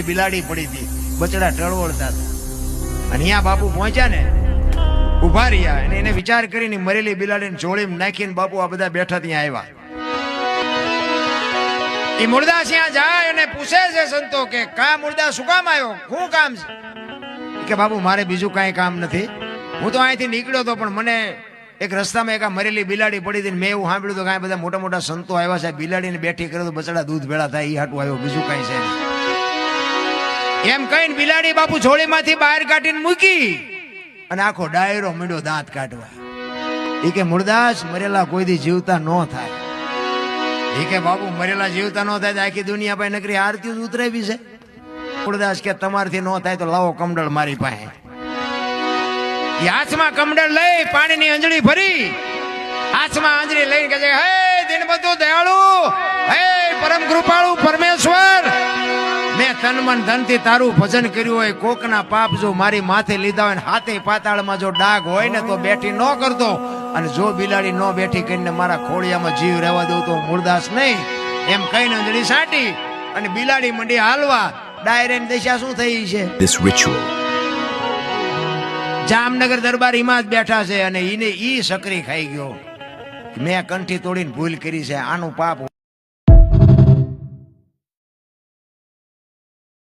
બિલાડી પડી હતી, બચડા ટળવળતા હતા. અને અહીંયા બાપુ પહોંચ્યા ને, ઉભા રહ્યા અને એને વિચાર કરીને મરેલી બિલાડીને જોડીમાં નાખીને બાપુ આ બધા બેઠા ત્યાં આવ્યા. એ મુરદાસ ત્યાં જાય અને પૂછે છે સંતો કે કા મુરદાસ શું કામ આવ્યો, શું કામ છે? કે બાપુ મારે બીજું કાંઈ કામ નથી, હું તો અહીંથી નીકળ્યો હતો પણ મને એક રસ્તામાં એક મરેલી બિલાડી પડી હતી. મેં એવું સાંભળ્યું હતું કે બધા મોટા મોટા સંતો આવ્યા છે, બિલાડીને બેઠી કરે તો બચડા દૂધ ભેળા થાય, એ હાટું આવ્યો, બીજું કાંઈ છે નહીં. એમ કહીને બિલાડી બાપુ જોડીમાંથી બહાર કાઢીને મૂકી અને આખો ડાયરો મીંડો દાંત કાઢવા. એ કે મુરદાસ મરેલા કોઈ દી જીવતા ન થાય. એ કે બાપુ મરેલા જીવતા ન થાય તો આખી દુનિયા પાસે નકરી આરતી ઉતરાવી છે. મુરદાસ કે તમારથી ન થાય તો લાવો કમડળ મારી પાસે. એ હાથમાં કમડળ લઈ પાણીની અંજળી ભરી હાથમાં આંજળી લઈને કહે છે, હે દિન બધું દયાળુ, હે પરમ કૃપાળુ પરમેશ્વર, મેં તન મન ધનથી તારું ભજન કર્યું હોય, કોકના પાપ જો મારી માથે લીધા હોય, હાથે પાતાળમાં જો ડાઘ હોય ને તો બેઠી ન કરતો, અને જો બિલાડી ન બેઠી કરીને મારા ખોળિયામાં જીવ રહેવા દઉં તો મુરદાસ નહીં. એમ કહીને અંજળી સાટી અને બિલાડી મંડી હાલવા. ડાયરેની દશા શું થઈ છે? This ritual જામનગર દરબાર હિમાં જ બેઠા છે અને ઈ સકરી ખાઈ ગયો. મેં કંઠી તોડીને ભૂલ કરી છે, આનું પાપ